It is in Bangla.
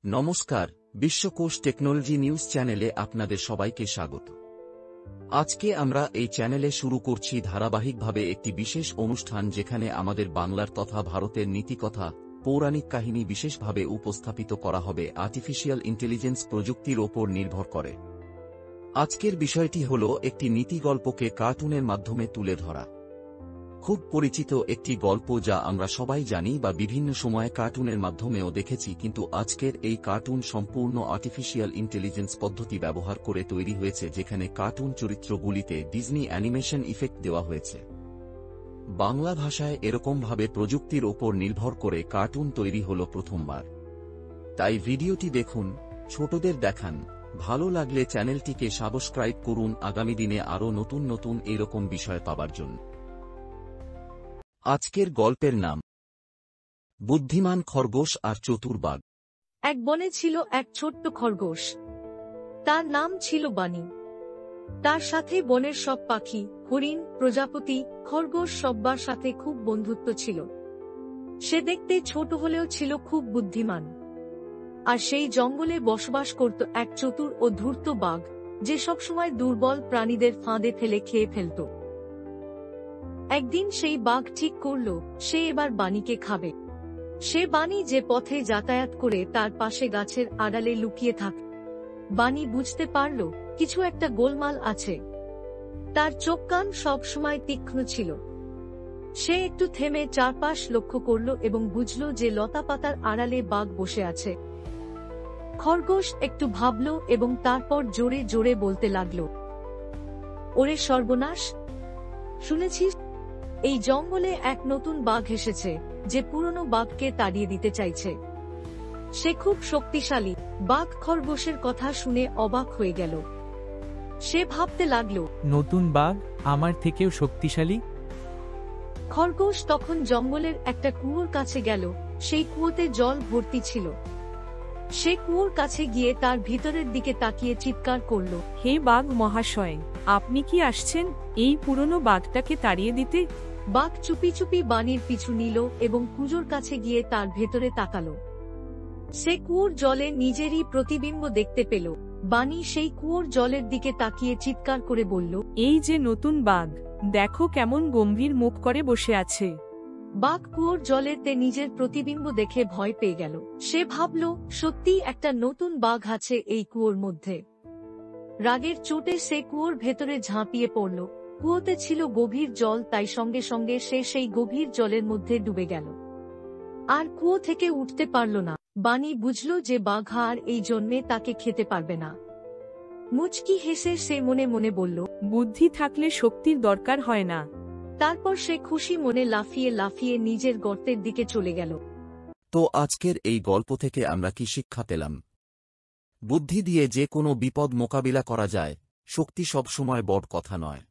নমস্কার, বিশ্বকোষ টেকনোলজি নিউজ চ্যানেলে আপনাদের সবাইকে স্বাগত। আজকে আমরা এই চ্যানেলে শুরু করছি ধারাবাহিকভাবে একটি বিশেষ অনুষ্ঠান যেখানে আমাদের বাংলার তথা ভারতের নীতিকথা, পৌরাণিক কাহিনী বিশেষভাবে উপস্থাপিত করা হবে আর্টিফিশিয়াল ইন্টেলিজেন্স প্রযুক্তির ওপর নির্ভর করে। আজকের বিষয়টি হল একটি নীতিগল্পকে কার্টুনের মাধ্যমে তুলে ধরা। খুব পরিচিত একটি গল্প যা আমরা সবাই জানি বা বিভিন্ন সময়ে কার্টুনের মাধ্যমেও দেখেছি, কিন্তু আজকের এই কার্টুন সম্পূর্ণ আর্টিফিশিয়াল ইন্টেলিজেন্স পদ্ধতি ব্যবহার করে তৈরি হয়েছে, যেখানে কার্টুন চরিত্রগুলিতে ডিজনি অ্যানিমেশন ইফেক্ট দেওয়া হয়েছে। বাংলা ভাষায় এরকমভাবে প্রযুক্তির ওপর নির্ভর করে কার্টুন তৈরি হল প্রথমবার। তাই ভিডিওটি দেখুন, ছোটদের দেখান, ভালো লাগলে চ্যানেলটিকে সাবস্ক্রাইব করুন আগামী দিনে আরও নতুন নতুন এরকম বিষয় পাবার জন্য। আজকের গল্পের নাম বুদ্ধিমান খরগোশ আর চতুর বাঘ। এক বনে ছিল এক ছোট্ট খরগোশ। তার নাম ছিল বানি। তার সাথে বনের সব পাখি, হরিণ, প্রজাপতি, খরগোশ সব্বার সাথে খুব বন্ধুত্ব ছিল। সে দেখতে ছোট হলেও ছিল খুব বুদ্ধিমান। আর সেই জঙ্গলে বসবাস করত এক চতুর ও ধূর্ত বাঘ, যে সবসময় দুর্বল প্রাণীদের ফাঁদে ফেলে খেয়ে ফেলত। একদিন সেই বাঘ ঠিক করল সে এবার বানিকে খাবে। সে বানি যে পথে যাতায়াত করে তার পাশে গাছের আড়ালে লুকিয়ে থাক। বানি বুঝতে পারল কিছু একটা গোলমাল আছে। তার চোখ কান সব সময় তীক্ষ্ণ ছিল। সে একটু থেমে চারপাশ লক্ষ্য করল এবং বুঝল যে লতাপাতার আড়ালে বাঘ বসে আছে। খরগোশ একটু ভাবল এবং তারপর জোরে জোরে বলতে লাগল, ওরে সর্বনাশ, শুনেছিস এই জঙ্গলে এক নতুন বাঘ এসেছে, যে পুরনো বাঘকে তাড়িয়ে দিতে চাইছে। সে খুব শক্তিশালী। বাঘ খরগোশের কথা শুনে অবাক হয়ে গেল। সে ভাবতে লাগল, নতুন বাঘ আমার থেকেও শক্তিশালী? খরগোশ তখন জঙ্গলের একটা কুয়োর কাছে গেল। সেই কুয়োতে জল ভর্তি ছিল। সে কুয়োর কাছে গিয়ে তার ভিতরের দিকে তাকিয়ে চিৎকার করল, হে বাঘ মহাশয়, আপনি কি আসছেন এই পুরনো বাঘটাকে তাড়িয়ে দিতে? বাঘ চুপি চুপি বানির পিছু নিল এবং কুয়োর কাছে গিয়ে তার ভেতরে তাকালো। সে কুয়োর জলে নিজেরই প্রতিবিম্ব দেখতে পেল। বানি সেই কুয়োর জলের দিকে তাকিয়ে চিৎকার করে বলল, এই যে নতুন বাঘ, দেখো কেমন গম্ভীর মুখ করে বসে আছে। বাঘ কুয়োর জলেতে নিজের প্রতিবিম্ব দেখে ভয় পেয়ে গেল। সে ভাবল, সত্যিই একটা নতুন বাঘ আছে এই কুয়োর মধ্যে। রাগের চোটে সে কুয়োর ভেতরে ঝাঁপিয়ে পড়ল। কুয়োতে ছিল গভীর জল, তাই সঙ্গে সঙ্গে সে সেই গভীর জলের মধ্যে ডুবে গেল। আর কুয়ো থেকে উঠতে পারল না। বানি বুঝল যে বাঘ আর এই জন্যে তাকে খেতে পারবে না। মুচকি হেসে সে মনে মনে বলল, বুদ্ধি থাকলে শক্তির দরকার হয় না। তারপর সে খুশি মনে লাফিয়ে লাফিয়ে নিজের গর্তের দিকে চলে গেল। তো আজকের এই গল্প থেকে আমরা কি শিক্ষা পেলাম? বুদ্ধি দিয়ে যে কোনো বিপদ মোকাবিলা করা যায়, শক্তি সবসময় বড় কথা নয়।